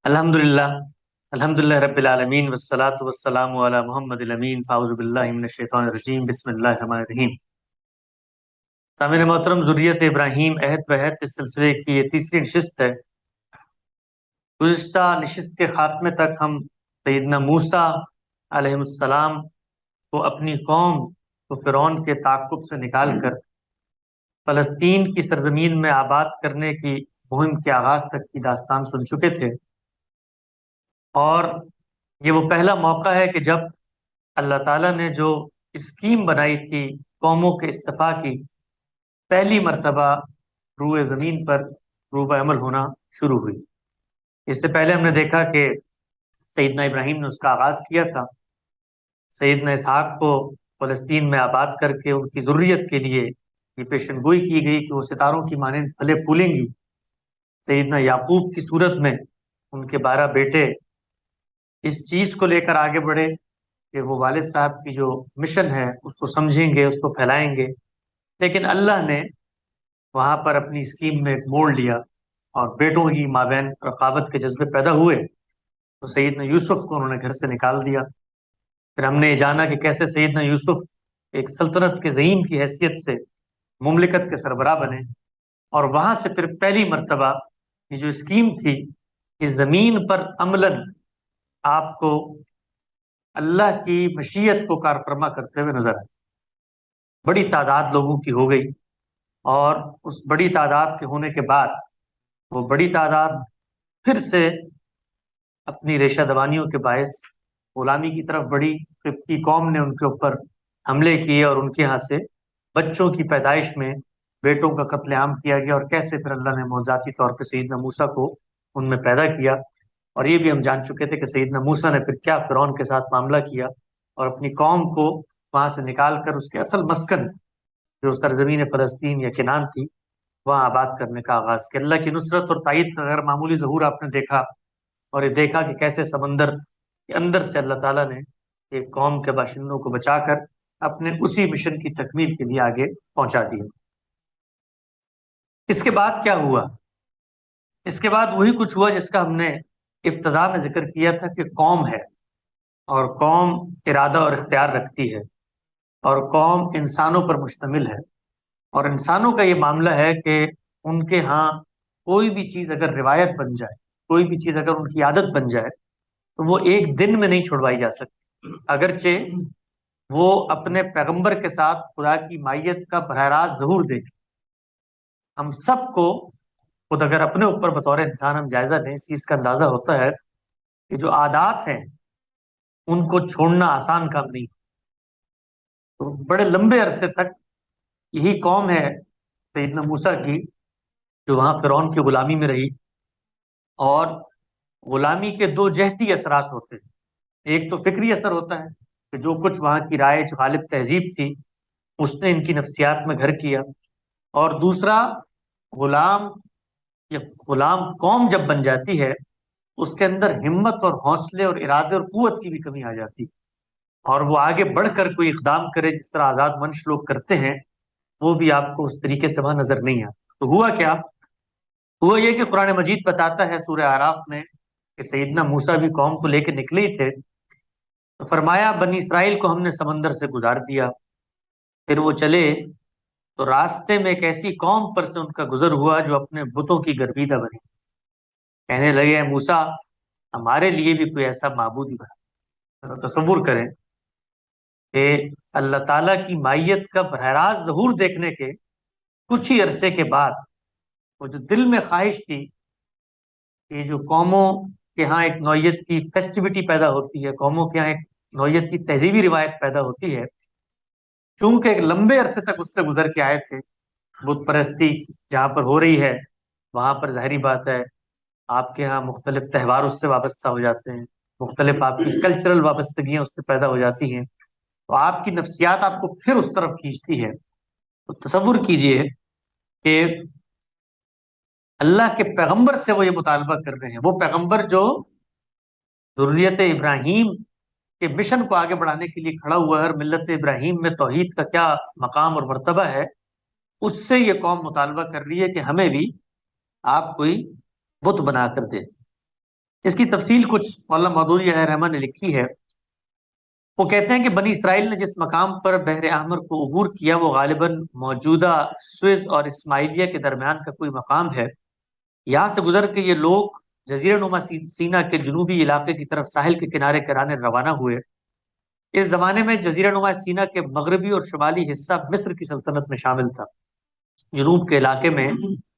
الحمدللہ الحمدللہ رب العالمین والصلاة والسلام علی محمد الامین فاعوذ باللہ من الشیطان الرجیم بسم اللہ الرحمن الرحیم۔ سامعین محترم، ذریت ابراہیم عہد بہد اس سلسلے کی یہ تیسری نشست ہے۔ گزشتہ نشست کے خاتمے تک ہم سیدنا موسیٰ علیہ السلام کو اپنی قوم کو فرعون کے تعاقب سے نکال کر فلسطین کی سرزمین میں آباد کرنے کی مہم کے آغاز تک کی داستان سن چکے تھے، اور یہ وہ پہلا موقع ہے کہ جب اللہ تعالیٰ نے جو اسکیم بنائی تھی قوموں کے اصطفاء کی، پہلی مرتبہ روئے زمین پر روبہ عمل ہونا شروع ہوئی۔ اس سے پہلے ہم نے دیکھا کہ سیدنا ابراہیم نے اس کا آغاز کیا تھا، سیدنا اسحاق کو فلسطین میں آباد کر کے ان کی ذریت کے لیے یہ پیشن گوئی کی گئی کہ وہ ستاروں کی مانند پھلے پھولیں گی۔ سیدنا یعقوب کی صورت میں ان کے 12 بیٹے اس چیز کو لے کر آگے بڑھے کہ وہ والد صاحب کی جو مشن ہے اس کو سمجھیں گے، اس کو پھیلائیں گے، لیکن اللہ نے وہاں پر اپنی اسکیم میں ایک موڑ لیا اور بیٹوں کی مابین رقابت کے جذبے پیدا ہوئے تو سیدنا یوسف کو انہوں نے گھر سے نکال دیا۔ پھر ہم نے یہ جانا کہ کیسے سیدنا یوسف ایک سلطنت کے زعیم کی حیثیت سے مملکت کے سربراہ بنے، اور وہاں سے پھر پہلی مرتبہ یہ جو اسکیم تھی کہ زمین پر عملاً آپ کو اللہ کی مشیت کو کار فرما کرتے ہوئے نظر آئے۔ بڑی تعداد لوگوں کی ہو گئی، اور اس بڑی تعداد کے ہونے کے بعد وہ بڑی تعداد پھر سے اپنی ریشہ دوانیوں کے باعث غلامی کی طرف بڑھی۔ قبطی قوم نے ان کے اوپر حملے کیے اور ان کے ہاں سے بچوں کی پیدائش میں بیٹوں کا قتل عام کیا گیا، اور کیسے پھر اللہ نے معجزاتی طور پہ سیدنا موسیٰ کو ان میں پیدا کیا۔ اور یہ بھی ہم جان چکے تھے کہ سیدنا موسیٰ نے پھر کیا فرعون کے ساتھ معاملہ کیا اور اپنی قوم کو وہاں سے نکال کر اس کے اصل مسکن جو سرزمین فلسطین یا کنان تھی وہاں آباد کرنے کا آغاز کیا۔ اللہ کی نصرت اور تائید کا غیر معمولی ظہور آپ نے دیکھا، اور یہ دیکھا کہ کیسے سمندر کے اندر سے اللہ تعالیٰ نے ایک قوم کے باشندوں کو بچا کر اپنے اسی مشن کی تکمیل کے لیے آگے پہنچا دیا۔ اس کے بعد کیا ہوا؟ اس کے بعد وہی کچھ ہوا جس کا ہم نے ابتدا میں ذکر کیا تھا کہ قوم ہے، اور قوم ارادہ اور اختیار رکھتی ہے، اور قوم انسانوں پر مشتمل ہے، اور انسانوں کا یہ معاملہ ہے کہ ان کے ہاں کوئی بھی چیز اگر روایت بن جائے، کوئی بھی چیز اگر ان کی عادت بن جائے تو وہ ایک دن میں نہیں چھڑوائی جا سکتی، اگرچہ وہ اپنے پیغمبر کے ساتھ خدا کی مائیت کا براہ راست ظہور دیکھیں۔ ہم سب کو خود اگر اپنے اوپر بطور انسان ہم جائزہ لیں، اس چیز کا اندازہ ہوتا ہے کہ جو عادات ہیں ان کو چھوڑنا آسان کام نہیں۔ تو بڑے لمبے عرصے تک یہی قوم ہے سیدنا موسیٰ کی جو وہاں فرعون کی غلامی میں رہی، اور غلامی کے دو جہتی اثرات ہوتے ہیں۔ ایک تو فکری اثر ہوتا ہے کہ جو کچھ وہاں کی رائج غالب تہذیب تھی اس نے ان کی نفسیات میں گھر کیا، اور دوسرا غلام یا غلام قوم جب بن جاتی ہے اس کے اندر ہمت اور حوصلے اور ارادے اور قوت کی بھی کمی آ جاتی، اور وہ آگے بڑھ کر کوئی اقدام کرے جس طرح آزاد منش لوگ کرتے ہیں، وہ بھی آپ کو اس طریقے سے وہاں نظر نہیں آتا۔ تو ہوا کیا؟ ہوا یہ کہ قرآن مجید بتاتا ہے سورہ اعراف میں کہ سیدنا موسیٰ بھی قوم کو لے کے نکلے ہی تھے، تو فرمایا بنی اسرائیل کو ہم نے سمندر سے گزار دیا۔ پھر وہ چلے تو راستے میں ایک ایسی قوم پر سے ان کا گزر ہوا جو اپنے بتوں کی گرویدہ بنی۔ کہنے لگے اے موسیٰ، ہمارے لیے بھی کوئی ایسا معبود ہی بنا۔ تصور کریں کہ اللہ تعالیٰ کی مائیت کا براہ راست ظہور دیکھنے کے کچھ ہی عرصے کے بعد وہ جو دل میں خواہش تھی کہ جو قوموں کے ہاں ایک نوعیت کی فیسٹیوٹی پیدا ہوتی ہے، قوموں کے ہاں ایک نوعیت کی تہذیبی روایت پیدا ہوتی ہے، چونکہ ایک لمبے عرصے تک اس سے گزر کے آئے تھے، بت پرستی جہاں پر ہو رہی ہے وہاں پر ظاہری بات ہے آپ کے ہاں مختلف تہوار اس سے وابستہ ہو جاتے ہیں، مختلف آپ کی کلچرل وابستگیاں اس سے پیدا ہو جاتی ہیں، تو آپ کی نفسیات آپ کو پھر اس طرف کھینچتی ہے۔ تو تصور کیجئے کہ اللہ کے پیغمبر سے وہ یہ مطالبہ کر رہے ہیں، وہ پیغمبر جو ذریت ابراہیم کے مشن کو آگے بڑھانے کے لیے کھڑا ہوا ہے، اور ملت ابراہیم میں توحید کا کیا مقام اور مرتبہ ہے، اس سے یہ قوم مطالبہ کر رہی ہے کہ ہمیں بھی آپ کوئی بت بنا کر دے۔ اس کی تفصیل کچھ مولانا مودودی علیہ رحمہ نے لکھی ہے۔ وہ کہتے ہیں کہ بنی اسرائیل نے جس مقام پر بحر احمر کو عبور کیا وہ غالباً موجودہ سوئز اور اسماعیلیہ کے درمیان کا کوئی مقام ہے۔ یہاں سے گزر کے یہ لوگ جزیرہ نما سینا کے جنوبی علاقے کی طرف ساحل کے کنارے کرانے روانہ ہوئے۔ اس زمانے میں جزیرہ نما سینا کے مغربی اور شمالی حصہ مصر کی سلطنت میں شامل تھا۔ جنوب کے علاقے میں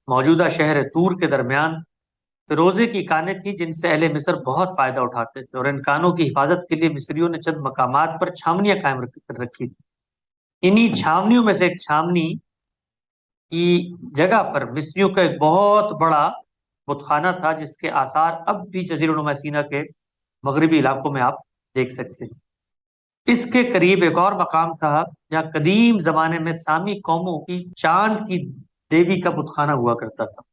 موجودہ شہر تور کے درمیان فیروزے کی کانیں تھیں جن سے اہل مصر بہت فائدہ اٹھاتے تھے، اور ان کانوں کی حفاظت کے لیے مصریوں نے چند مقامات پر چھاونیاں قائم کر رکھی تھی۔ انہی چھاونیوں میں سے ایک چھاونی کی جگہ پر مصریوں کا ایک بہت بڑا بت خانہ تھا جس کے آثار اب بھی جزیرہ نما سینا کے مغربی علاقوں میں آپ دیکھ سکتے ہیں۔ اس کے قریب ایک اور مقام تھا جہاں قدیم زمانے میں سامی قوموں کی چاند کی دیوی کا بت خانہ ہوا کرتا تھا۔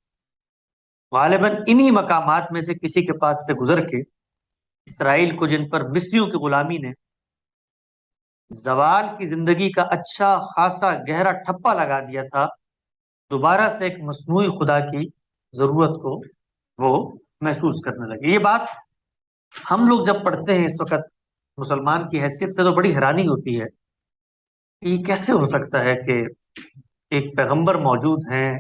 غالباً انہی مقامات میں سے کسی کے پاس سے گزر کے اسرائیل کو، جن پر مصریوں کی غلامی نے زوال کی زندگی کا اچھا خاصا گہرا ٹھپا لگا دیا تھا، دوبارہ سے ایک مصنوعی خدا کی ضرورت کو وہ محسوس کرنے لگے۔ یہ بات ہم لوگ جب پڑھتے ہیں اس وقت مسلمان کی حیثیت سے تو بڑی حیرانی ہوتی ہے کہ یہ کیسے ہو سکتا ہے کہ ایک پیغمبر موجود ہیں،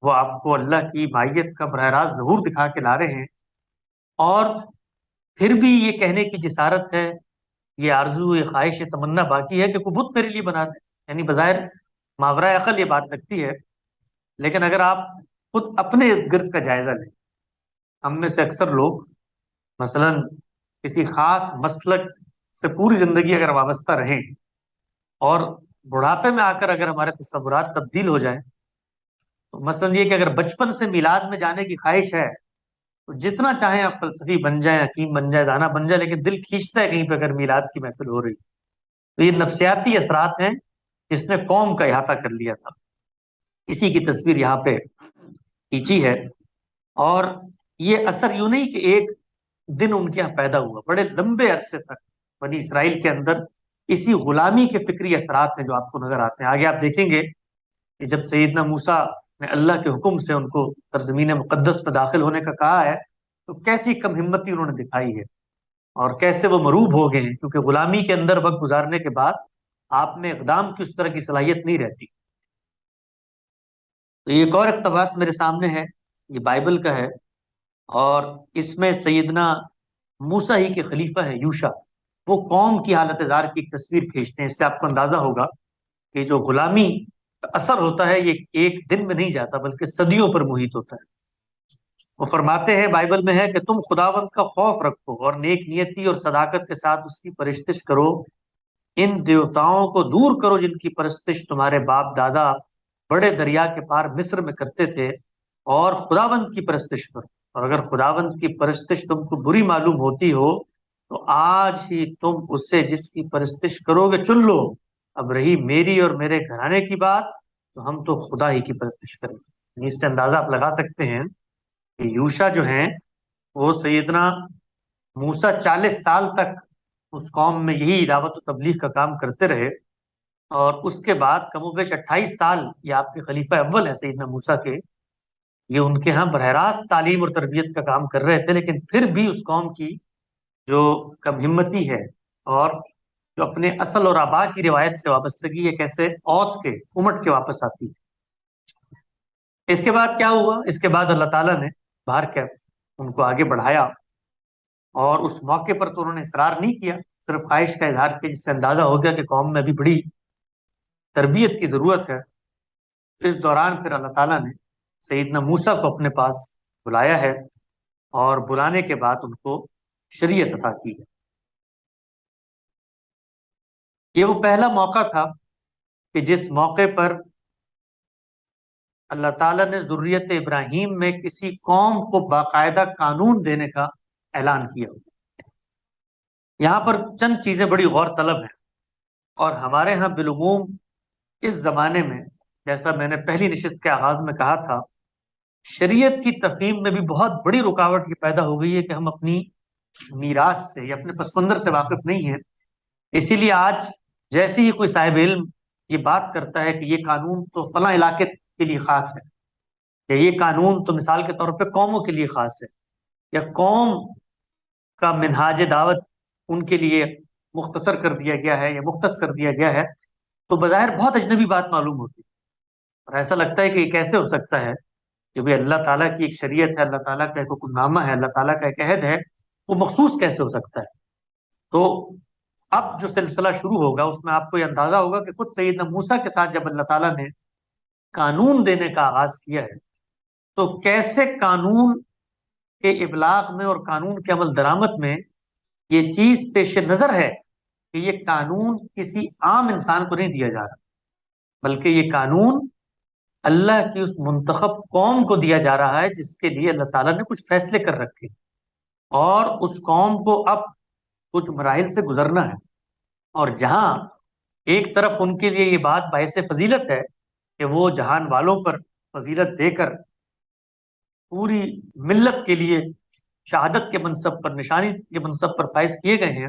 وہ آپ کو اللہ کی مائیت کا براہ راست ظہور دکھا کے لا رہے ہیں، اور پھر بھی یہ کہنے کی جسارت ہے، یہ آرزو، یہ خواہش، یہ تمنا باقی ہے کہ کوئی بت میرے لیے بنا دے۔ یعنی بظاہر ماورائے عقل یہ بات لگتی ہے، لیکن اگر آپ خود اپنے ارد گرد کا جائزہ لیں، ہم میں سے اکثر لوگ مثلا کسی خاص مسلک سے پوری زندگی اگر وابستہ رہیں اور بڑھاپے میں آ کر اگر ہمارے تصورات تبدیل ہو جائیں، تو مثلا یہ کہ اگر بچپن سے میلاد میں جانے کی خواہش ہے تو جتنا چاہیں آپ فلسفی بن جائیں، حکیم بن جائیں، دانا بن جائیں، لیکن دل کھینچتا ہے کہیں پہ اگر میلاد کی محفل ہو رہی، تو یہ نفسیاتی اثرات ہیں جس نے قوم کا احاطہ کر لیا تھا۔ اسی کی تصویر یہاں پہ کھینچی ہے، اور یہ اثر یوں نہیں کہ ایک دن ان کے یہاں پیدا ہوا، بڑے لمبے عرصے تک بنی اسرائیل کے اندر اسی غلامی کے فکری اثرات ہیں جو آپ کو نظر آتے ہیں۔ آگے آپ دیکھیں گے کہ جب سیدنا موسیٰ نے اللہ کے حکم سے ان کو سرزمین مقدس میں داخل ہونے کا کہا ہے تو کیسی کم ہمتی انہوں نے دکھائی ہے، اور کیسے وہ مروب ہو گئے ہیں، کیونکہ غلامی کے اندر وقت گزارنے کے بعد آپ میں اقدام کی اس طرح کی صلاحیت نہیں رہتی۔ تو یہ ایک اور اقتباس میرے سامنے ہے، یہ بائبل کا ہے، اور اس میں سیدنا موسیٰ ہی کے خلیفہ ہے یوشع، وہ قوم کی حالت زار کی ایک تصویر کھینچتے ہیں۔ اس سے آپ کو اندازہ ہوگا کہ جو غلامی کا اثر ہوتا ہے یہ ایک دن میں نہیں جاتا بلکہ صدیوں پر محیط ہوتا ہے۔ وہ فرماتے ہیں، بائبل میں ہے کہ تم خداوند کا خوف رکھو اور نیک نیتی اور صداقت کے ساتھ اس کی پرستش کرو، ان دیوتاؤں کو دور کرو جن کی پرستش تمہارے باپ دادا بڑے دریا کے پار مصر میں کرتے تھے، اور خداوند کی پرستش کرو۔ اور اگر خداوند کی پرستش تم کو بری معلوم ہوتی ہو تو آج ہی تم اس سے جس کی پرستش کرو گے چن لو، اب رہی میری اور میرے گھرانے کی بات تو ہم تو خدا ہی کی پرستش کریں گے۔ اس سے اندازہ آپ لگا سکتے ہیں کہ یوشع جو ہیں وہ سیدنا موسیٰ 40 سال تک اس قوم میں یہی دعوت و تبلیغ کا کام کرتے رہے، اور اس کے بعد کم و بیش 28 سال یہ آپ کے خلیفہ اول ہیں سیدنا موسیٰ کے، یہ ان کے ہاں براہ راست تعلیم اور تربیت کا کام کر رہے تھے، لیکن پھر بھی اس قوم کی جو کم ہمتی ہے اور جو اپنے اصل اور آبا کی روایت سے وابستگی ہے، کیسے اوت کے امٹ کے واپس آتی ہے۔ اس کے بعد کیا ہوا؟ اس کے بعد اللہ تعالیٰ نے باہر کے ان کو آگے بڑھایا، اور اس موقع پر تو انہوں نے اصرار نہیں کیا، صرف خواہش کا اظہار کیا، جس سے اندازہ ہو گیا کہ قوم میں ابھی بڑی تربیت کی ضرورت ہے۔ اس دوران پھر اللہ تعالیٰ نے سیدنا موسیٰ کو اپنے پاس بلایا ہے، اور بلانے کے بعد ان کو شریعت عطا کی ہے۔ یہ وہ پہلا موقع تھا کہ جس موقع پر اللہ تعالیٰ نے ذریت ابراہیم میں کسی قوم کو باقاعدہ قانون دینے کا اعلان کیا۔ یہاں پر چند چیزیں بڑی غور طلب ہیں، اور ہمارے ہاں بالعموم اس زمانے میں، جیسا میں نے پہلی نشست کے آغاز میں کہا تھا، شریعت کی تفہیم میں بھی بہت بڑی رکاوٹ یہ پیدا ہو گئی ہے کہ ہم اپنی میراث سے یا اپنے پس منظر سے واقف نہیں ہیں۔ اسی لیے آج جیسے ہی کوئی صاحب علم یہ بات کرتا ہے کہ یہ قانون تو فلاں علاقے کے لیے خاص ہے، یا یہ قانون تو مثال کے طور پہ قوموں کے لیے خاص ہے، یا قوم کا منہاج دعوت ان کے لیے مختصر کر دیا گیا ہے یا مختص کر دیا گیا ہے، تو بظاہر بہت اجنبی بات معلوم ہوتی ہے، اور ایسا لگتا ہے کہ یہ کیسے ہو سکتا ہے کہ بھی اللہ تعالیٰ کی ایک شریعت ہے، اللہ تعالیٰ کا ایک حکم نامہ ہے، اللہ تعالیٰ کا ایک عہد ہے، وہ مخصوص کیسے ہو سکتا ہے؟ تو اب جو سلسلہ شروع ہوگا اس میں آپ کو یہ اندازہ ہوگا کہ خود سیدنا موسیٰ کے ساتھ جب اللہ تعالیٰ نے قانون دینے کا آغاز کیا ہے، تو کیسے قانون کے ابلاغ میں اور قانون کے عمل درآمد میں یہ چیز پیش نظر ہے کہ یہ قانون کسی عام انسان کو نہیں دیا جا رہا، بلکہ یہ قانون اللہ کی اس منتخب قوم کو دیا جا رہا ہے جس کے لیے اللہ تعالیٰ نے کچھ فیصلے کر رکھے، اور اس قوم کو اب کچھ مراحل سے گزرنا ہے، اور جہاں ایک طرف ان کے لیے یہ بات باعث فضیلت ہے کہ وہ جہان والوں پر فضیلت دے کر پوری ملت کے لیے شہادت کے منصب پر، نشانی کے منصب پر فائز کیے گئے ہیں،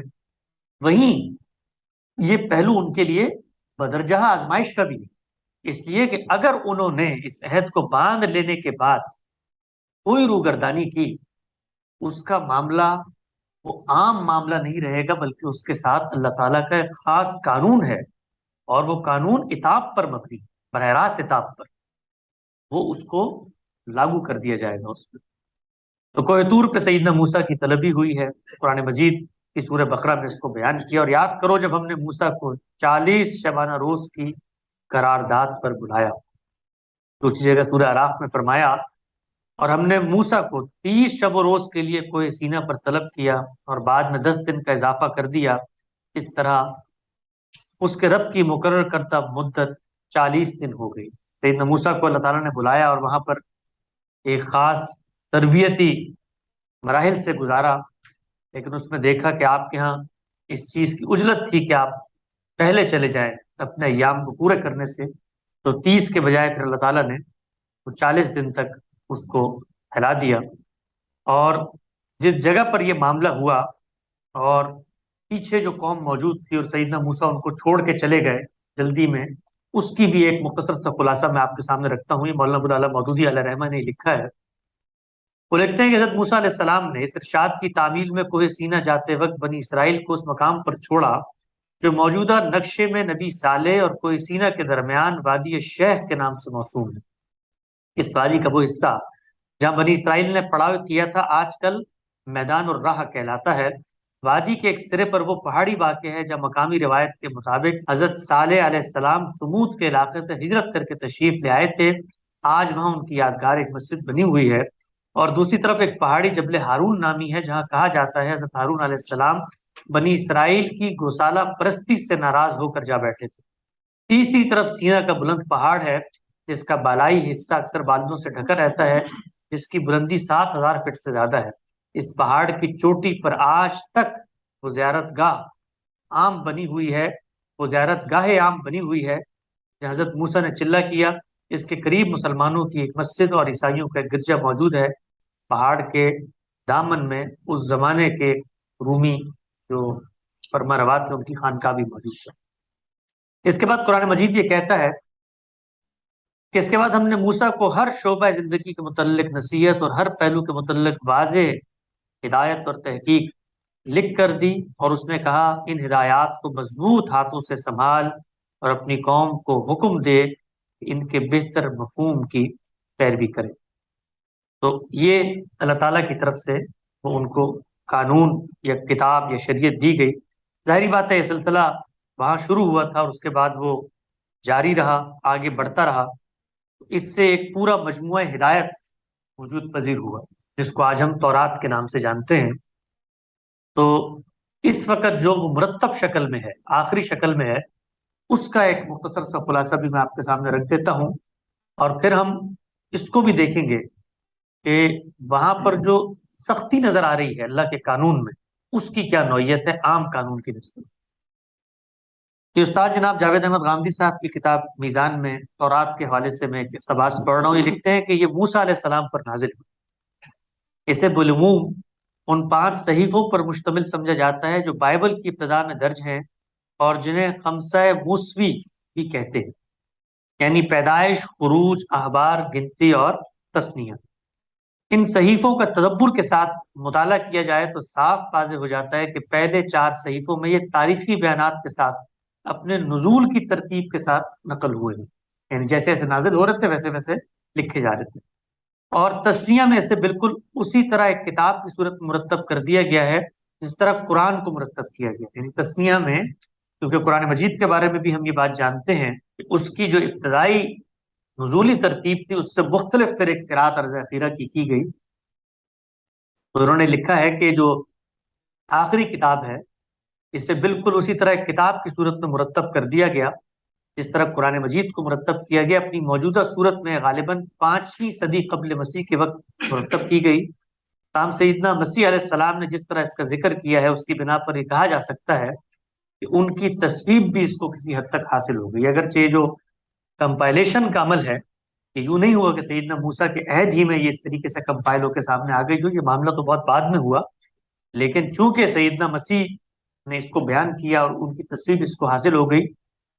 وہیں یہ پہلو ان کے لیے بدرجہ آزمائش کا بھی ہے، اس لیے کہ اگر انہوں نے اس عہد کو باندھ لینے کے بعد کوئی روگردانی کی، اس کا معاملہ وہ عام معاملہ نہیں رہے گا، بلکہ اس کے ساتھ اللہ تعالیٰ کا ایک خاص قانون ہے، اور وہ قانون عتاب پر مبنی، براہ راست عتاب پر، وہ اس کو لاگو کر دیا جائے گا اس میں۔ تو کوہ طور پہ سیدنا موسیٰ کی طلبی ہوئی ہے، قرآن مجید کی سورہ بقرہ میں اس کو بیان کیا، اور یاد کرو جب ہم نے موسیٰ کو 40 شبانہ روز کی قرارداد پر بلایا، دوسری جگہ سورہ اعراف میں فرمایا، اور ہم نے موسیٰ کو 30 شب و روز کے لیے کوہ سینہ پر طلب کیا، اور بعد میں 10 دن کا اضافہ کر دیا، اس طرح اس کے رب کی مقرر کرتا مدت 40 دن ہو گئی۔ سیدنا موسیٰ کو اللہ تعالیٰ نے بلایا اور وہاں پر ایک خاص تربیتی مراحل سے گزارا، لیکن اس میں دیکھا کہ آپ کے ہاں اس چیز کی عجلت تھی کہ آپ پہلے چلے جائیں اپنے ایام کو پورے کرنے سے، تو 30 کے بجائے پھر اللہ تعالیٰ نے وہ 40 دن تک اس کو پھیلا دیا، اور جس جگہ پر یہ معاملہ ہوا اور پیچھے جو قوم موجود تھی اور سیدنا موسیٰ ان کو چھوڑ کے چلے گئے جلدی میں، اس کی بھی ایک مختصر سا خلاصہ میں آپ کے سامنے رکھتا ہوں۔ یہ مولانا ابو العلا مودودی علیہ رحمہ نے لکھا ہے، وہ لکھتے ہیں کہ حضرت موسیٰ علیہ السلام نے اس ارشاد کی تعمیل میں کوہ سینہ جاتے وقت بنی اسرائیل کو اس مقام پر چھوڑا جو موجودہ نقشے میں نبی صالح اور کوہ سینہ کے درمیان وادی شیخ کے نام سے موسوم ہے۔ اس وادی کا وہ حصہ جہاں بنی اسرائیل نے پڑاؤ کیا تھا آج کل میدان الراہ کہلاتا ہے۔ وادی کے ایک سرے پر وہ پہاڑی واقع ہے جہاں مقامی روایت کے مطابق حضرت صالح علیہ السلام سمود کے علاقے سے ہجرت کر کے تشریف لے آئے تھے، آج وہاں ان کی یادگار ایک مسجد بنی ہوئی ہے، اور دوسری طرف ایک پہاڑی جبل ہارون نامی ہے جہاں کہا جاتا ہے حضرت ہارون علیہ السلام بنی اسرائیل کی گوسالہ پرستی سے ناراض ہو کر جا بیٹھے تھے۔ تیسری طرف سینا کا بلند پہاڑ ہے جس کا بالائی حصہ اکثر بادلوں سے ڈھکا رہتا ہے، جس کی بلندی 7000 فٹ سے زیادہ ہے۔ اس پہاڑ کی چوٹی پر آج تک وہ زیارت گاہ عام بنی ہوئی ہے، وہ زیارت گاہ عام بنی ہوئی ہے جہاں حضرت موسیٰ نے چلہ کیا۔ اس کے قریب مسلمانوں کی ایک مسجد اور عیسائیوں کا ایک گرجا موجود ہے۔ پہاڑ کے دامن میں اس زمانے کے رومی جو فرما روات تھے ان کی خانقاہ بھی موجود ہے۔ اس کے بعد قرآن مجید یہ کہتا ہے کہ اس کے بعد ہم نے موسیٰ کو ہر شعبہ زندگی کے متعلق نصیحت اور ہر پہلو کے متعلق واضح ہدایت اور تحقیق لکھ کر دی، اور اس نے کہا ان ہدایات کو مضبوط ہاتھوں سے سنبھال اور اپنی قوم کو حکم دے کہ ان کے بہتر مفہوم کی پیروی کرے۔ تو یہ اللہ تعالیٰ کی طرف سے وہ ان کو قانون یا کتاب یا شریعت دی گئی۔ ظاہری بات ہے یہ سلسلہ وہاں شروع ہوا تھا اور اس کے بعد وہ جاری رہا، آگے بڑھتا رہا، اس سے ایک پورا مجموعہ ہدایت وجود پذیر ہوا جس کو آج ہم تورات کے نام سے جانتے ہیں۔ تو اس وقت جو وہ مرتب شکل میں ہے، آخری شکل میں ہے، اس کا ایک مختصر سا خلاصہ بھی میں آپ کے سامنے رکھ دیتا ہوں، اور پھر ہم اس کو بھی دیکھیں گے کہ وہاں پر جو سختی نظر آ رہی ہے اللہ کے قانون میں، اس کی کیا نوعیت ہے عام قانون کی نسبت۔ یہ استاد جناب جاوید احمد غامدی صاحب کی کتاب میزان میں تورات کے حوالے سے میں ایک اقتباس پڑھ رہا ہوں۔ یہ لکھتے ہیں کہ یہ موسیٰ علیہ السلام پر نازل ہوئی، اسے بالعموم ان 5 صحیفوں پر مشتمل سمجھا جاتا ہے جو بائبل کی ابتدا میں درج ہیں اور جنہیں خمسہ موسوی بھی کہتے ہیں، یعنی پیدائش، خروج، احبار، گنتی اور تثنیہ۔ ان صحیفوں کا تدبر کے ساتھ مطالعہ کیا جائے تو صاف واضح ہو جاتا ہے کہ پہلے 4 صحیفوں میں یہ تاریخی بیانات کے ساتھ اپنے نزول کی ترتیب کے ساتھ نقل ہوئے ہیں، یعنی جیسے جیسے نازل ہو رہے تھے ویسے ویسے لکھے جا رہے تھے، اور تشریح میں اسے بالکل اسی طرح ایک کتاب کی صورت مرتب کر دیا گیا ہے جس طرح قرآن کو مرتب کیا گیا، یعنی تسمیہ میں، کیونکہ قرآن مجید کے بارے میں بھی ہم یہ بات جانتے ہیں کہ اس کی جو ابتدائی نزولی ترتیب تھی اس سے مختلف پھر ایک قرات عرض اخیرہ کی گئی، تو انہوں نے لکھا ہے کہ جو آخری کتاب ہے اسے بالکل اسی طرح ایک کتاب کی صورت میں مرتب کر دیا گیا جس طرح قرآن مجید کو مرتب کیا گیا، اپنی موجودہ صورت میں غالباً 5ویں صدی قبل مسیح کے وقت مرتب کی گئی۔ تاہم سیدنا مسیح علیہ السلام نے جس طرح اس کا ذکر کیا ہے اس کی بنا پر یہ کہا جا سکتا ہے کہ ان کی تصویب بھی اس کو کسی حد تک حاصل ہو گئی، اگرچہ یہ جو کمپائلیشن کا عمل ہے کہ یوں نہیں ہوا کہ سیدنا موسیٰ کے عہد ہی میں یہ اس طریقے سے کمپائل ہو کے سامنے آ گئی، جو یہ معاملہ تو بہت بعد میں ہوا، لیکن چونکہ سیدنا مسیح نے اس کو بیان کیا اور ان کی تصویب اس کو حاصل ہو گئی،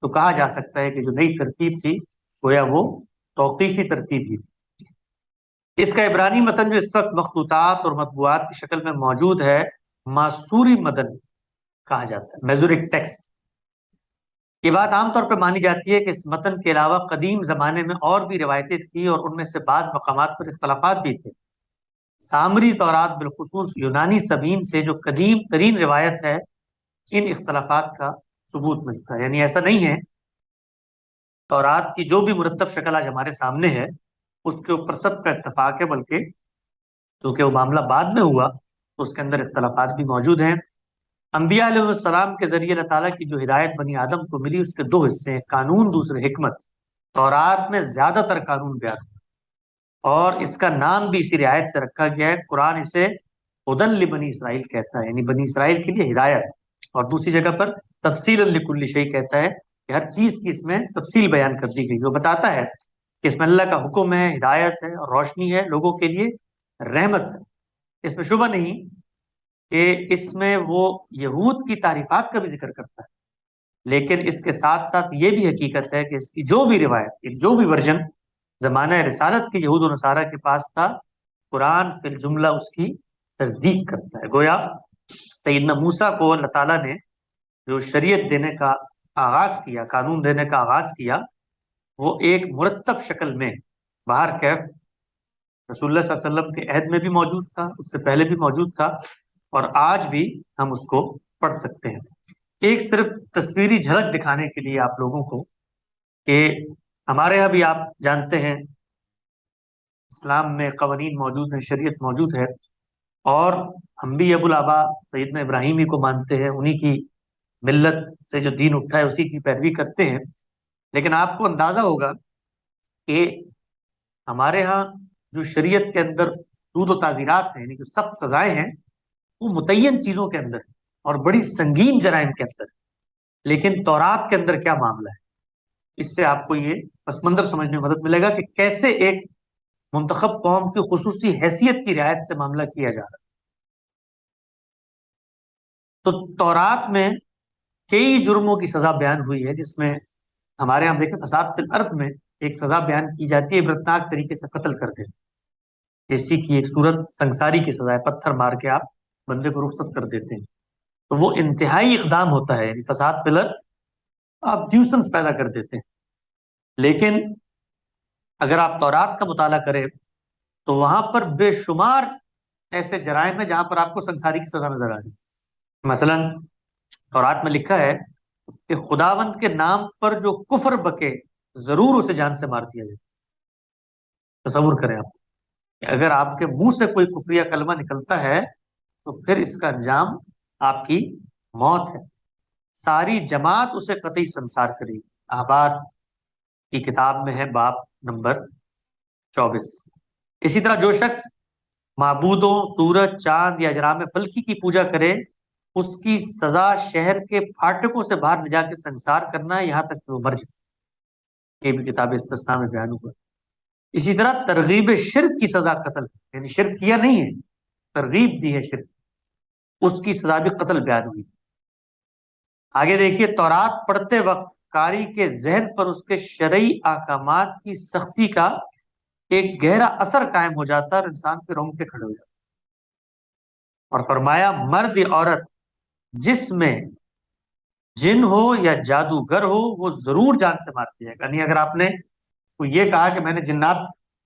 تو کہا جا سکتا ہے کہ جو نئی ترتیب تھی گویا وہ توقیفی ترتیب ہی تھی۔ اس کا عبرانی متن جو اس وقت مخطوطات اور مطبوعات کی شکل میں موجود ہے ماسوری متن کہا جاتا ہے، میزورک ٹیکسٹ۔ یہ بات عام طور پر مانی جاتی ہے کہ اس متن کے علاوہ قدیم زمانے میں اور بھی روایتیں تھیں اور ان میں سے بعض مقامات پر اختلافات بھی تھے۔ سامری تورات بالخصوص یونانی سبین سے جو قدیم ترین روایت ہے ان اختلافات کا ثبوت ملتا ہے، یعنی ایسا نہیں ہے تورات کی جو بھی مرتب شکل آج ہمارے سامنے ہے اس کے اوپر سب کا اتفاق ہے، بلکہ کیونکہ وہ معاملہ بعد میں ہوا تو اس کے اندر اختلافات بھی موجود ہیں۔ انبیاء علیہ السلام کے ذریعے اللہ تعالیٰ کی جو ہدایت بنی آدم کو ملی اس کے 2 حصے ہیں، قانون دوسرے حکمت۔ تورات میں زیادہ تر قانون بیان ہوا اور اس کا نام بھی اسی رعایت سے رکھا گیا ہے، قرآن اسے ہدن لبنی اسرائیل کہتا ہے، یعنی بنی اسرائیل کے لیے ہدایت، اور دوسری جگہ پر تفصیل لکل شیء کہتا ہے کہ ہر چیز کی اس میں تفصیل بیان کر دی گئی، وہ بتاتا ہے کہ اس میں اللہ کا حکم ہے، ہدایت ہے اور روشنی ہے، لوگوں کے لیے رحمت ہے۔ اس میں شبہ نہیں کہ اس میں وہ یہود کی تعریفات کا بھی ذکر کرتا ہے، لیکن اس کے ساتھ ساتھ یہ بھی حقیقت ہے کہ اس کی جو بھی روایت، جو بھی ورژن زمانہ رسالت کے یہود و نصارہ کے پاس تھا، قرآن فی الجملہ اس کی تصدیق کرتا ہے۔ گویا سیدنا موسیٰ کو اللہ تعالیٰ نے جو شریعت دینے کا آغاز کیا، قانون دینے کا آغاز کیا، وہ ایک مرتب شکل میں باہر کیف رسول اللہ صلی اللہ علیہ وسلم کے عہد میں بھی موجود تھا، اس سے پہلے بھی موجود تھا، اور آج بھی ہم اس کو پڑھ سکتے ہیں۔ ایک صرف تصویری جھلک دکھانے کے لیے آپ لوگوں کو کہ ہمارے یہاں بھی آپ جانتے ہیں اسلام میں قوانین موجود ہیں، شریعت موجود ہے، اور ہم بھی ابو الآبا سیدنا ابراہیم ہی کو مانتے ہیں، انہی کی ملت سے جو دین اٹھا ہے اسی کی پیروی کرتے ہیں، لیکن آپ کو اندازہ ہوگا کہ ہمارے ہاں جو شریعت کے اندر حدود و تعزیرات ہیں، یعنی جو سخت سزائیں ہیں، وہ متعین چیزوں کے اندر ہے اور بڑی سنگین جرائم کے اندر ہے، لیکن تورات کے اندر کیا معاملہ ہے، اس سے آپ کو یہ پس منظر سمجھنے میں مدد ملے گا کہ کیسے ایک منتخب قوم کی خصوصی حیثیت کی رعایت سے معاملہ کیا جا رہا ہے۔ تو تورات میں کئی جرموں کی سزا بیان ہوئی ہے، جس میں ہمارے ہم دیکھیں فساد فی الارض میں ایک سزا بیان کی جاتی ہے، عبرتناک طریقے سے قتل کر دیں، اسی کی ایک صورت سنساری کی سزا ہے، پتھر مار کے آپ بندے کو رخصت کر دیتے ہیں، تو وہ انتہائی اقدام ہوتا ہے، یعنی فساد فی الارض آپ ڈیوسنس پیدا کر دیتے ہیں۔ لیکن اگر آپ تورات کا مطالعہ کریں تو وہاں پر بے شمار ایسے جرائم ہیں جہاں پر آپ کو سنساری کی سزا نظر آ رہی ہے۔ مثلا تورات میں لکھا ہے کہ خداوند کے نام پر جو کفر بکے ضرور اسے جان سے مار دیا جائے۔ تصور کریں آپ کہ اگر آپ کے منہ سے کوئی کفریہ کلمہ نکلتا ہے تو پھر اس کا انجام آپ کی موت ہے، ساری جماعت اسے قطعی سنسار کرے گی۔ احبار کی کتاب میں ہے باب نمبر 24۔ اسی طرح جو شخص معبودوں، سورج، چاند یا اجرام فلکی کی پوجا کرے اس کی سزا شہر کے پھاٹکوں سے باہر لے جا کے سنسار کرنا ہے، یہاں تک کہ وہ مر جائے، یہ بھی کتاب استثناء میں بیان ہوا۔ اسی طرح ترغیب شرک کی سزا قتل، یعنی شرک کیا نہیں ہے، ترغیب دی ہے شرک، اس کی سزا بھی قتل بیان ہوئی۔ آگے دیکھیے، تورات پڑھتے وقت قاری کے ذہن پر اس کے شرعی احکامات کی سختی کا ایک گہرا اثر قائم ہو جاتا ہے اور انسان کے رونگٹے کھڑے ہو جاتے ہیں۔ اور فرمایا مرد یا عورت جس میں جن ہو یا جادوگر ہو وہ ضرور جان سے مار دیا جائے گا۔ یعنی اگر آپ نے کوئی یہ کہا کہ میں نے جنات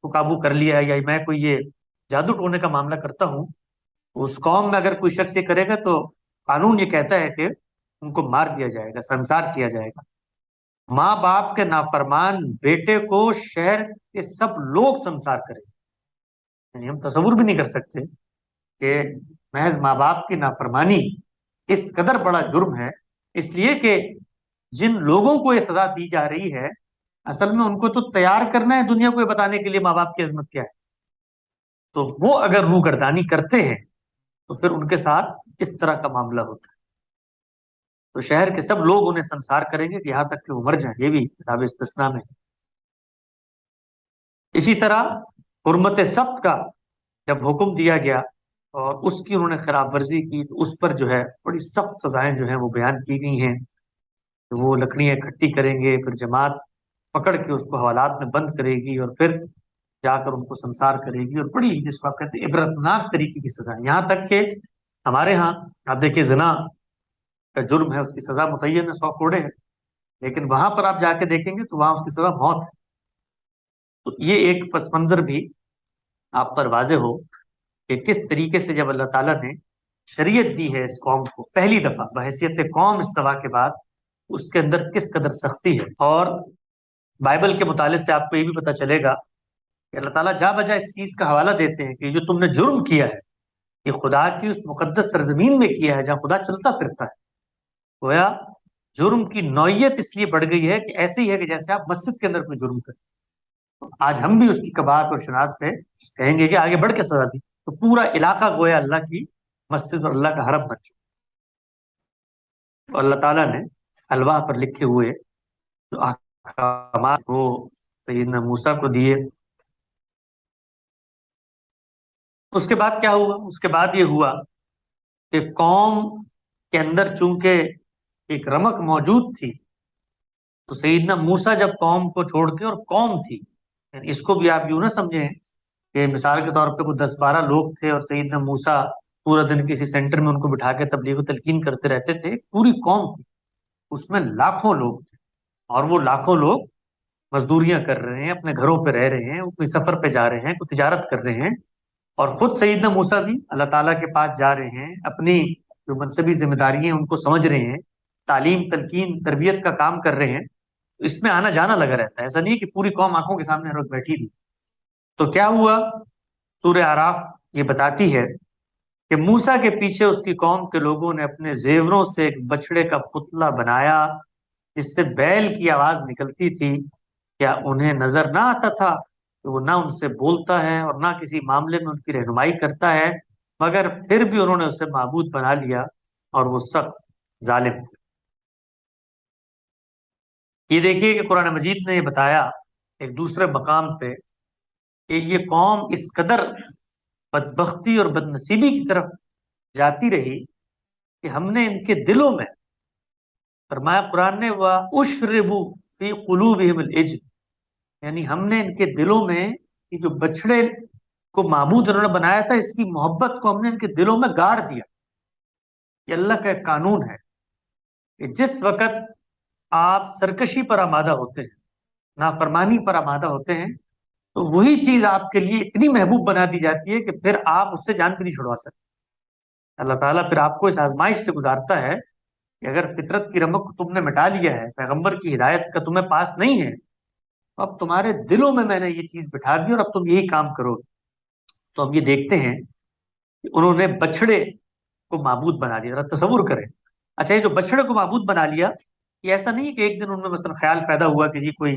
کو قابو کر لیا ہے یا میں کوئی یہ جادو ٹونے کا معاملہ کرتا ہوں، اس قوم میں اگر کوئی شخص یہ کرے گا تو قانون یہ کہتا ہے کہ ان کو مار دیا جائے گا، سنسار کیا جائے گا۔ ماں باپ کے نافرمان بیٹے کو شہر کے سب لوگ سنسار کریں گے۔ یعنی ہم تصور بھی نہیں کر سکتے کہ محض ماں باپ کی نافرمانی اس قدر بڑا جرم ہے، اس لیے کہ جن لوگوں کو یہ سزا دی جا رہی ہے اصل میں ان کو تو تیار کرنا ہے دنیا کو یہ بتانے کے لیے ماں باپ کی عظمت کیا ہے، تو وہ اگر روح گردانی کرتے ہیں تو پھر ان کے ساتھ اس طرح کا معاملہ ہوتا ہے۔ تو شہر کے سب لوگ انہیں سنسار کریں گے کہ یہاں تک کہ وہ مر جائیں، یہ بھی کتاب استثناء میں۔ اسی طرح حرمت سبت کا جب حکم دیا گیا اور اس کی انہوں نے خلاف ورزی کی تو اس پر جو ہے بڑی سخت سزائیں جو ہیں وہ بیان کی گئی ہیں کہ وہ لکڑیاں اکٹھی کریں گے، پھر جماعت پکڑ کے اس کو حوالات میں بند کرے گی اور پھر جا کر ان کو سنسار کرے گی، اور بڑی جس کو آپ کہتے ہیں عبرتناک طریقے کی سزا، یہاں تک کہ ہمارے ہاں آپ دیکھیے زنا کا جرم ہے، اس کی سزا متعین ہے، 100 کوڑے ہے، لیکن وہاں پر آپ جا کے دیکھیں گے تو وہاں اس کی سزا موت ہے۔ تو یہ ایک پس منظر بھی آپ پر واضح ہو کہ کس طریقے سے جب اللہ تعالیٰ نے شریعت دی ہے اس قوم کو پہلی دفعہ بحیثیت قوم استوا کے بعد، اس کے اندر کس قدر سختی ہے۔ اور بائبل کے مطالعے سے آپ کو یہ بھی پتہ چلے گا کہ اللہ تعالیٰ جا بجا اس چیز کا حوالہ دیتے ہیں کہ جو تم نے جرم کیا ہے یہ خدا کی اس مقدس سرزمین میں کیا ہے جہاں خدا چلتا پھرتا ہے۔ گویا جرم کی نوعیت اس لیے بڑھ گئی ہے کہ ایسے ہی ہے کہ جیسے آپ مسجد کے اندر کوئی جرم کریں، آج ہم بھی اس کی کباعت اور شناعت پہ کہیں گے کہ آگے بڑھ کے سزا دی، تو پورا علاقہ گویا اللہ کی مسجد اور اللہ کا حرم بن چکا۔ تو اللہ تعالیٰ نے الواح پر لکھے ہوئے جو احکامات وہ سیدنا موسیٰ کو دیے۔ اس کے بعد کیا ہوا؟ اس کے بعد یہ ہوا کہ قوم کے اندر چونکہ ایک رمق موجود تھی، تو سیدنا موسیٰ جب قوم کو چھوڑ کے، اور قوم تھی یعنی اس کو بھی آپ یوں نہ سمجھیں کہ مثال کے طور پہ کوئی 10-12 لوگ تھے اور سیدنا موسیٰ پورا دن کسی سینٹر میں ان کو بٹھا کے تبلیغ و تلقین کرتے رہتے تھے۔ پوری قوم تھی، اس میں لاکھوں لوگ تھے، اور وہ لاکھوں لوگ مزدوریاں کر رہے ہیں، اپنے گھروں پہ رہ رہے ہیں، وہ کوئی سفر پہ جا رہے ہیں، کوئی تجارت کر رہے ہیں، اور خود سیدنا موسیٰ بھی اللہ تعالیٰ کے پاس جا رہے ہیں، اپنی جو منصبی ذمہ داری ہیں ان کو سمجھ رہے ہیں، تعلیم تلقین تربیت کا کام کر رہے ہیں، اس میں آنا جانا لگا رہتا ہے، ایسا نہیں کہ پوری قوم آنکھوں کے سامنے ہر وقت بیٹھی تھی۔ تو کیا ہوا؟ سورہ اعراف یہ بتاتی ہے کہ موسیٰ کے پیچھے اس کی قوم کے لوگوں نے اپنے زیوروں سے ایک بچڑے کا پتلا بنایا جس سے بیل کی آواز نکلتی تھی۔ کیا انہیں نظر نہ آتا تھا کہ وہ نہ ان سے بولتا ہے اور نہ کسی معاملے میں ان کی رہنمائی کرتا ہے، مگر پھر بھی انہوں نے اسے معبود بنا لیا اور وہ سخت ظالم تھے۔ یہ دیکھیے کہ قرآن مجید نے یہ بتایا ایک دوسرے مقام پہ کہ یہ قوم اس قدر بدبختی اور بدنصیبی کی طرف جاتی رہی کہ ہم نے ان کے دلوں میں، فرمایا قرآن نے، وَأُشْرِبُوا فِي قُلُوبِهِمُ الْعِجْلَ، یعنی ہم نے ان کے دلوں میں یہ جو بچڑے کو معبود انہوں نے بنایا تھا اس کی محبت کو ہم نے ان کے دلوں میں گاڑ دیا۔ یہ اللہ کا ایک قانون ہے کہ جس وقت آپ سرکشی پر آمادہ ہوتے ہیں، نافرمانی پر آمادہ ہوتے ہیں، تو وہی چیز آپ کے لیے اتنی محبوب بنا دی جاتی ہے کہ پھر آپ اس سے جان بھی نہیں چھڑوا سکتے۔ اللہ تعالیٰ پھر آپ کو اس آزمائش سے گزارتا ہے کہ اگر فطرت کی رمق کو تم نے مٹا لیا ہے، پیغمبر کی ہدایت کا تمہیں پاس نہیں ہے، تو اب تمہارے دلوں میں نے یہ چیز بٹھا دی اور اب تم یہی کام کرو۔ تو ہم یہ دیکھتے ہیں کہ انہوں نے بچڑے کو معبود بنا لیا۔ ذرا تصور کریں، اچھا یہ جو بچڑے کو معبود بنا لیا، یہ ایسا نہیں کہ ایک دن ان میں مثلا خیال پیدا ہوا کہ جی کوئی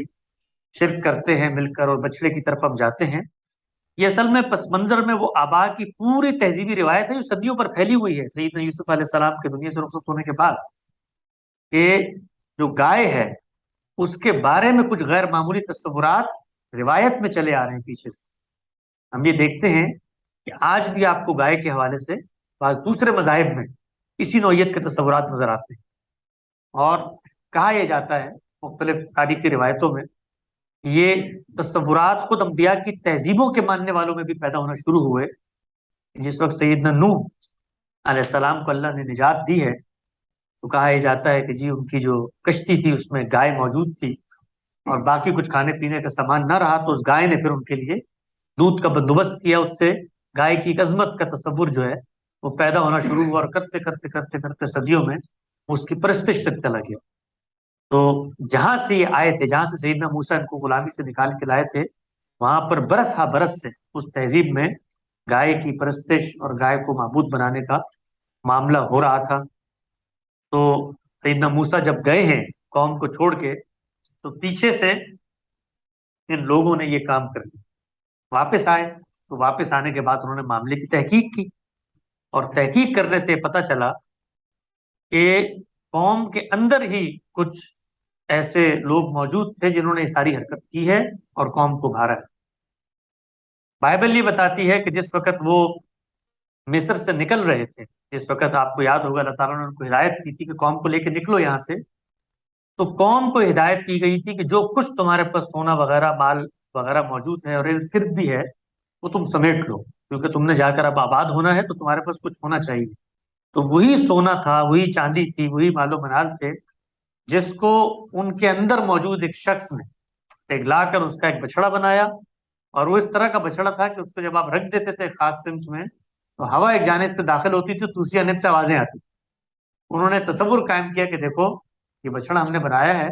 شرک کرتے ہیں مل کر اور بچڑے کی طرف ہم جاتے ہیں۔ یہ اصل میں پس منظر میں وہ آبا کی پوری تہذیبی روایت ہے جو صدیوں پر پھیلی ہوئی ہے سیدنا یوسف علیہ السلام کے دنیا سے رخصت ہونے کے بعد، کہ جو گائے ہے اس کے بارے میں کچھ غیر معمولی تصورات روایت میں چلے آ رہے ہیں پیچھے سے۔ ہم یہ دیکھتے ہیں کہ آج بھی آپ کو گائے کے حوالے سے بعض دوسرے مذاہب میں اسی نوعیت کے تصورات نظر آتے ہیں، اور کہا یہ جاتا ہے مختلف تاریخی روایتوں میں یہ تصورات خود انبیاء کی تہذیبوں کے ماننے والوں میں بھی پیدا ہونا شروع ہوئے۔ جس وقت سیدنا نوح علیہ السلام کو اللہ نے نجات دی ہے تو کہا یہ جاتا ہے کہ جی ان کی جو کشتی تھی اس میں گائے موجود تھی، اور باقی کچھ کھانے پینے کا سامان نہ رہا تو اس گائے نے پھر ان کے لیے دودھ کا بندوبست کیا۔ اس سے گائے کی ایک عظمت کا تصور جو ہے وہ پیدا ہونا شروع ہوا، اور کرتے کرتے کرتے کرتے صدیوں میں اس کی پرستش تک چلا گیا۔ تو جہاں سے یہ آئے تھے، جہاں سے سیدنا موسیٰ ان کو غلامی سے نکال کے لائے تھے، وہاں پر برس ہا برس سے اس تہذیب میں گائے کی پرستش اور گائے کو معبود بنانے کا معاملہ ہو رہا تھا۔ تو سیدنا موسیٰ جب گئے ہیں قوم کو چھوڑ کے، تو پیچھے سے ان لوگوں نے یہ کام کر دیا۔ واپس آئے تو واپس آنے کے بعد انہوں نے معاملے کی تحقیق کی، اور تحقیق کرنے سے پتہ چلا کہ قوم کے اندر ہی کچھ ایسے لوگ موجود تھے جنہوں نے یہ ساری حرکت کی ہے اور قوم کو بھارا ہے۔ بائبل یہ بتاتی ہے کہ جس وقت وہ مصر سے نکل رہے تھے، جس وقت آپ کو یاد ہوگا اللہ تعالیٰ نے ان کو ہدایت کی تھی کہ قوم کو لے کے نکلو یہاں سے، تو قوم کو ہدایت کی گئی تھی کہ جو کچھ تمہارے پاس سونا وغیرہ مال وغیرہ موجود ہے اور ارد گرد بھی ہے وہ تم سمیٹ لو، کیونکہ تم نے جا کر اب آباد ہونا ہے تو تمہارے پاس کچھ ہونا چاہیے۔ تو وہی سونا تھا، وہی چاندی تھی، وہی مال و منال تھے جس کو ان کے اندر موجود ایک شخص نے پگھلا کر اس کا ایک بچڑا بنایا، اور وہ اس طرح کا بچڑا تھا کہ اس کو جب آپ رکھ دیتے تھے خاص سمت میں تو ہوا ایک جانب سے داخل ہوتی تھی، دوسری جانب سے آوازیں آتی تھی۔ انہوں نے تصور قائم کیا کہ دیکھو یہ بچڑا ہم نے بنایا ہے،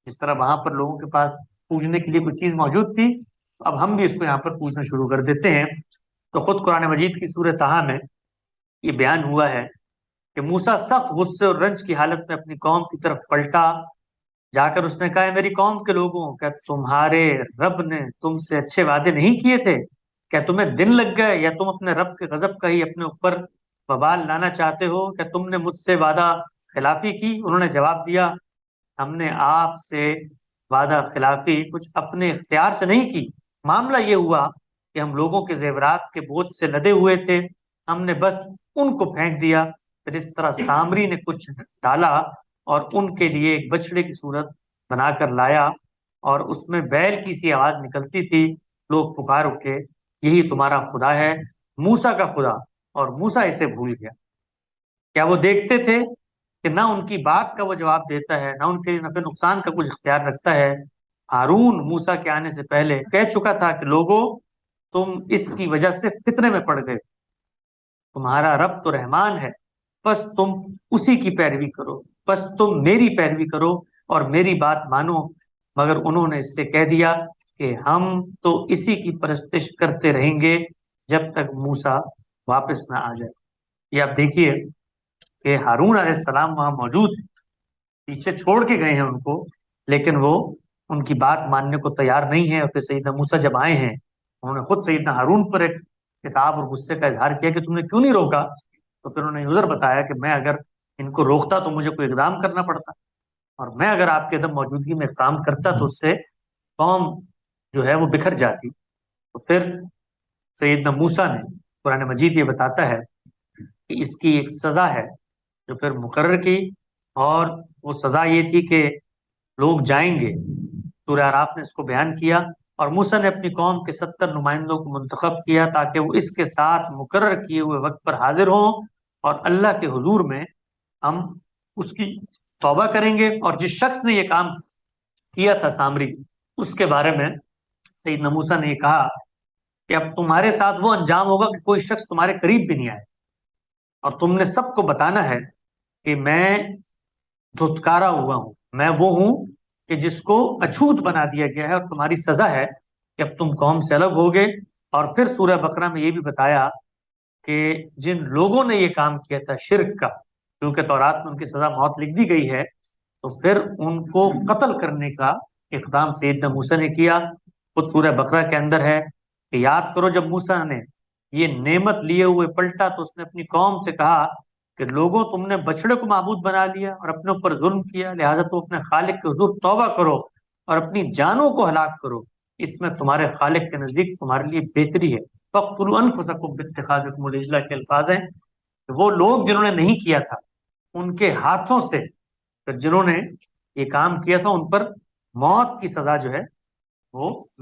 جس طرح وہاں پر لوگوں کے پاس پوجنے کے لیے کوئی چیز موجود تھی، اب ہم بھی اس کو یہاں پر پوجنا شروع کر دیتے ہیں۔ تو خود قرآن مجید کی سورہ طٰہٰ میں یہ بیان ہوا ہے کہ موسیٰ سخت غصے اور رنج کی حالت میں اپنی قوم کی طرف پلٹا، جا کر اس نے کہا میری قوم کے لوگوں، کیا تمہارے رب نے تم سے اچھے وعدے نہیں کیے تھے؟ کیا تمہیں دن لگ گئے، یا تم اپنے رب کے غضب کا ہی اپنے اوپر وبال لانا چاہتے ہو؟ کیا تم نے مجھ سے وعدہ خلافی کی؟ انہوں نے جواب دیا ہم نے آپ سے وعدہ خلافی کچھ اپنے اختیار سے نہیں کی، معاملہ یہ ہوا کہ ہم لوگوں کے زیورات کے بوجھ سے لدے ہوئے تھے، ہم نے بس ان کو پھینک دیا۔ پھر اس طرح سامری نے کچھ ڈالا اور ان کے لیے ایک بچڑے کی صورت بنا کر لایا، اور اس میں بیل کی سی آواز نکلتی تھی۔ لوگ پکار اٹھے یہی تمہارا خدا ہے، موسیٰ کا خدا، اور موسیٰ اسے بھول گیا۔ کیا وہ دیکھتے تھے کہ نہ ان کی بات کا وہ جواب دیتا ہے، نہ ان کے نفع نقصان کا کچھ اختیار رکھتا ہے؟ ہارون موسیٰ کے آنے سے پہلے کہہ چکا تھا کہ لوگوں تم اس کی وجہ سے فتنے میں پڑ گئے، تمہارا رب تو رحمان ہے، بس تم اسی کی پیروی کرو، بس تم میری پیروی کرو اور میری بات مانو۔ مگر انہوں نے اس سے کہہ دیا کہ ہم تو اسی کی پرستش کرتے رہیں گے جب تک موسیٰ واپس نہ آ جائے۔ یہ آپ دیکھیے کہ ہارون علیہ السلام وہاں موجود ہیں، پیچھے چھوڑ کے گئے ہیں ان کو، لیکن وہ ان کی بات ماننے کو تیار نہیں ہے۔ اور پھر سیدنا موسیٰ جب آئے ہیں انہوں نے خود سیدنا ہارون پر ایک کتاب اور غصے کا اظہار کیا کہ تم نے کیوں نہیں روکا؟ تو پھر انہوں نے عذر بتایا کہ میں اگر ان کو روکتا تو مجھے کوئی اقدام کرنا پڑتا، اور میں اگر آپ کے عدم موجودگی میں اقدام کرتا تو اس سے قوم جو ہے وہ بکھر جاتی۔ تو پھر سیدنا موسیٰ نے، قرآن مجید یہ بتاتا ہے کہ اس کی ایک سزا ہے جو پھر مقرر کی، اور وہ سزا یہ تھی کہ لوگ جائیں گے۔ سورہ اعراف نے اس کو بیان کیا، اور موسیٰ نے اپنی قوم کے 70 نمائندوں کو منتخب کیا تاکہ وہ اس کے ساتھ مقرر کیے ہوئے وقت پر حاضر ہوں، اور اللہ کے حضور میں ہم اس کی توبہ کریں گے۔ اور جس شخص نے یہ کام کیا تھا سامری، اس کے بارے میں سیدنا موسیٰ نے یہ کہا کہ اب تمہارے ساتھ وہ انجام ہوگا کہ کوئی شخص تمہارے قریب بھی نہیں آئے، اور تم نے سب کو بتانا ہے کہ میں دھتکارا ہوا ہوں، میں وہ ہوں کہ جس کو اچھوت بنا دیا گیا ہے، اور تمہاری سزا ہے کہ اب تم قوم سے الگ ہوگے۔ اور پھر سورہ بقرہ میں یہ بھی بتایا کہ جن لوگوں نے یہ کام کیا تھا شرک کا، کیونکہ تورات میں ان کی سزا موت لکھ دی گئی ہے، تو پھر ان کو قتل کرنے کا اقدام سیدنا موسیٰ نے کیا۔ خود سورہ بقرہ کے اندر ہے کہ یاد کرو جب موسیٰ نے یہ نعمت لیے ہوئے پلٹا تو اس نے اپنی قوم سے کہا کہ لوگوں تم نے بچڑے کو معبود بنا لیا اور اپنے اوپر ظلم کیا، لہٰذا تو اپنے خالق کے حضور توبہ کرو اور اپنی جانوں کو ہلاک کرو، اس میں تمہارے خالق کے نزدیک تمہارے لیے بہتری ہے۔ فَاقْتُلُوا أَنفُسَكُمْ بِاتِّخَاذِكُمُ الْعِجْلَ کے الفاظ ہیں کہ وہ لوگ جنہوں نے نہیں کیا تھا ان کے ہاتھوں سے، پھر جنہوں نے یہ کام کیا تھا ان پر موت کی سزا جو ہے وہ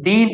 3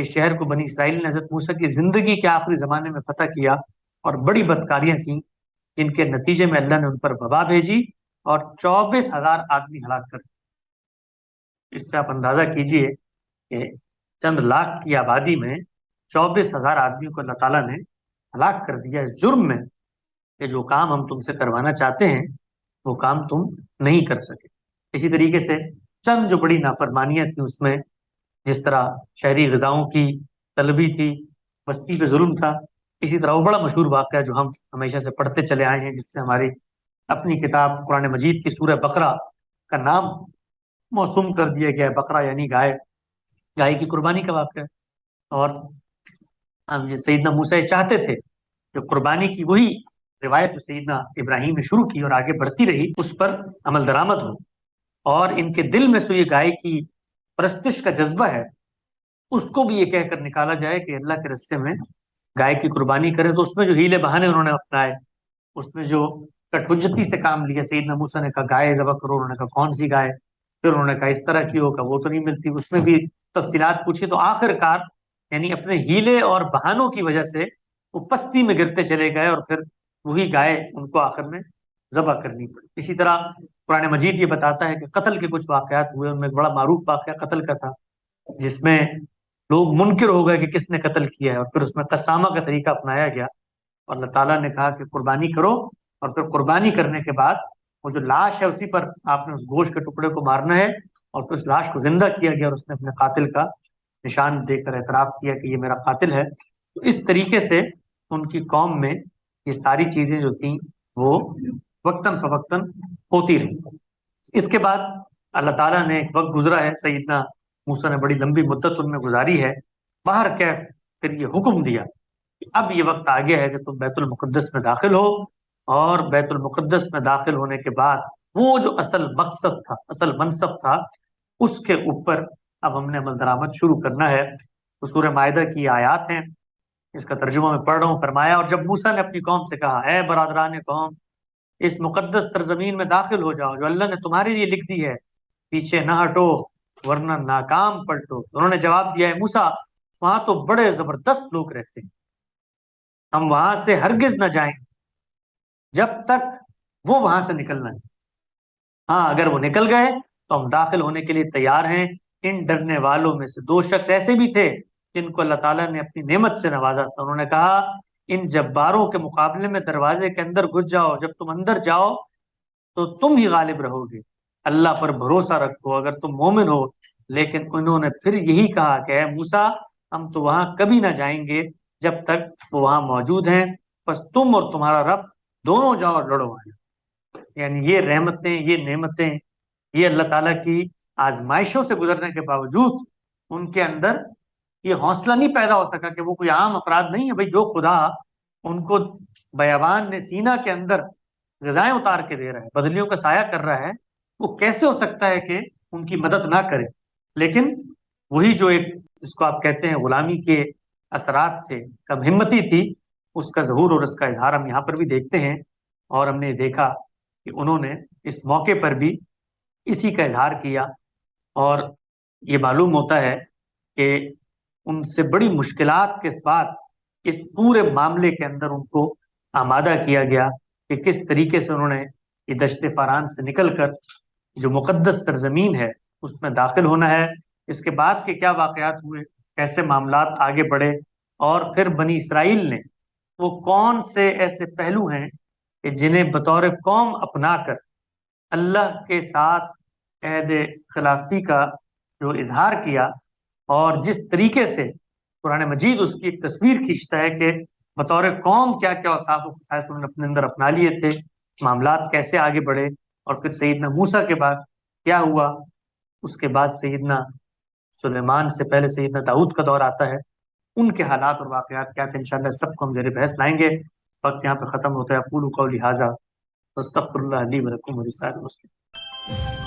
اس شہر کو بنی اسرائیل نے حضرت موسیٰ کی زندگی کے آخری زمانے میں فتح کیا اور بڑی بدکاریاں کی، جن کے نتیجے میں اللہ نے ان پر وبا بھیجی اور 24,000 آدمی ہلاک کر دیے۔ اس سے آپ اندازہ کیجئے کہ چند لاکھ کی آبادی میں 24,000 آدمیوں کو اللہ تعالیٰ نے ہلاک کر دیا اس جرم میں کہ جو کام ہم تم سے کروانا چاہتے ہیں وہ کام تم نہیں کر سکے۔ اسی طریقے سے چند جو بڑی نافرمانیاں تھیں اس میں، جس طرح شہری غذاؤں کی طلبی تھی، بستی پہ ظلم تھا، اسی طرح وہ بڑا مشہور واقعہ جو ہم ہمیشہ سے پڑھتے چلے آئے ہیں، جس سے ہماری اپنی کتاب قرآن مجید کی سورہ بقرہ کا نام موسوم کر دیا گیا ہے۔ بقرہ یعنی گائے، گائے کی قربانی کا واقعہ ہے۔ اور ہم سیدنا موسیٰ چاہتے تھے کہ قربانی کی وہی روایت جو سیدنا ابراہیم نے شروع کی اور آگے بڑھتی رہی اس پر عمل درآمد ہو، اور ان کے دل میں سے یہ گائے کی پرستش کا جذبہ ہے اس کو بھی یہ کہہ کر نکالا جائے کہ اللہ کے راستے میں گائے کی قربانی کرے۔ تو اس میں جو ہیلے بہانے انہوں نے اپنائے، اس میں جو کٹ حجتی سے کام لیا، سیدنا موسیٰ نے کہا گائے ذبح کرو، انہوں نے کہا کون سی گائے، پھر انہوں نے کہا اس طرح کی ہوگا، وہ تو نہیں ملتی، اس میں بھی تفصیلات پوچھی، تو آخر کار یعنی اپنے ہیلے اور بہانوں کی وجہ سے وہ پستی میں گرتے چلے گئے اور پھر وہی گائے ان کو آخر میں ذبح کرنی پڑی۔ اسی طرح قرآن مجید یہ بتاتا ہے کہ قتل کے کچھ واقعات ہوئے، ان میں ایک بڑا معروف واقعہ قتل کا تھا، جس میں لوگ منکر ہو گئے کہ کس نے قتل کیا ہے، اور پھر اس میں قسامہ کا طریقہ اپنایا گیا، اور اللہ تعالیٰ نے کہا کہ قربانی کرو، اور پھر قربانی کرنے کے بعد وہ جو لاش ہے اسی پر آپ نے اس گوشت کے ٹکڑے کو مارنا ہے، اور پھر اس لاش کو زندہ کیا گیا اور اس نے اپنے قاتل کا نشان دے کر اعتراف کیا کہ یہ میرا قاتل ہے۔ تو اس طریقے سے ان کی قوم میں یہ ساری چیزیں جو تھیں وہ وقتاً فوقتاً ہوتی رہی۔ اس کے بعد اللہ تعالیٰ نے ایک وقت گزرا ہے، سیدنا موسیٰ نے بڑی لمبی مدت ان میں گزاری ہے، باہر کیف پھر یہ حکم دیا کہ اب یہ وقت آ گیا ہے کہ تم بیت المقدس میں داخل ہو، اور بیت المقدس میں داخل ہونے کے بعد وہ جو اصل مقصد تھا، اصل منصب تھا، اس کے اوپر اب ہم نے عمل درآمد شروع کرنا ہے۔ تو سورہ مائدہ کی آیات ہیں، اس کا ترجمہ میں پڑھ رہا ہوں۔ فرمایا اور جب موسیٰ نے اپنی قوم سے کہا اے برادران قوم، اس مقدس سرزمین میں داخل ہو جاؤ جو اللہ نے تمہارے لیے لکھ دی ہے، پیچھے نہ ہٹو ورنہ ناکام پلٹو۔ انہوں نے جواب دیا ہے موسیٰ وہاں تو بڑے زبردست لوگ رہتے ہیں، ہم وہاں سے ہرگز نہ جائیں جب تک وہ وہاں سے نکلنا ہے، ہاں اگر وہ نکل گئے تو ہم داخل ہونے کے لیے تیار ہیں۔ ان ڈرنے والوں میں سے دو شخص ایسے بھی تھے جن کو اللہ تعالیٰ نے اپنی نعمت سے نوازا تھا، انہوں نے کہا ان جباروں کے مقابلے میں دروازے کے اندر گھس جاؤ، جب تم اندر جاؤ تو تم ہی غالب رہو گے، اللہ پر بھروسہ رکھو اگر تم مومن ہو۔ لیکن انہوں نے پھر یہی کہا کہ اے موسیٰ ہم تو وہاں کبھی نہ جائیں گے جب تک وہ وہاں موجود ہیں، بس تم اور تمہارا رب دونوں جاؤ اور لڑو آئے۔ یعنی یہ رحمتیں، یہ نعمتیں، یہ اللہ تعالیٰ کی آزمائشوں سے گزرنے کے باوجود ان کے اندر یہ حوصلہ نہیں پیدا ہو سکا کہ وہ کوئی عام افراد نہیں ہے بھائی، جو خدا ان کو بیابان نے سینہ کے اندر غذائیں اتار کے دے رہا ہے، بدلیوں کا سایہ کر رہا ہے، وہ کیسے ہو سکتا ہے کہ ان کی مدد نہ کرے۔ لیکن وہی جو ایک جس کو آپ کہتے ہیں غلامی کے اثرات تھے، کم ہمتی تھی، اس کا ظہور اور اس کا اظہار ہم یہاں پر بھی دیکھتے ہیں، اور ہم نے دیکھا کہ انہوں نے اس موقع پر بھی اسی کا اظہار کیا، اور یہ معلوم ہوتا ہے کہ ان سے بڑی مشکلات کے بعد اس پورے معاملے کے اندر ان کو آمادہ کیا گیا کہ کس طریقے سے انہوں نے یہ دشت فاران سے نکل کر جو مقدس سرزمین ہے اس میں داخل ہونا ہے۔ اس کے بعد کے کیا واقعات ہوئے، کیسے معاملات آگے بڑھے، اور پھر بنی اسرائیل نے وہ کون سے ایسے پہلو ہیں کہ جنہیں بطور قوم اپنا کر اللہ کے ساتھ عہد خلافی کا جو اظہار کیا، اور جس طریقے سے قرآن مجید اس کی ایک تصویر کھینچتا ہے کہ بطور قوم کیا کیا اوصاف و خصائص انہوں نے اپنے اندر اپنا لیے تھے، معاملات کیسے آگے بڑھے، اور پھر سیدنا موسیٰ کے بعد کیا ہوا، اس کے بعد سیدنا سلیمان سے پہلے سیدنا داؤد کا دور آتا ہے، ان کے حالات اور واقعات کیا تھے، انشاءاللہ سب کو ہم زیر بحث لائیں گے۔ وقت یہاں پہ ختم ہوتا ہے۔ اقول قولی ھذا واستغفر اللہ لی ولکم ولسائر المسلمین۔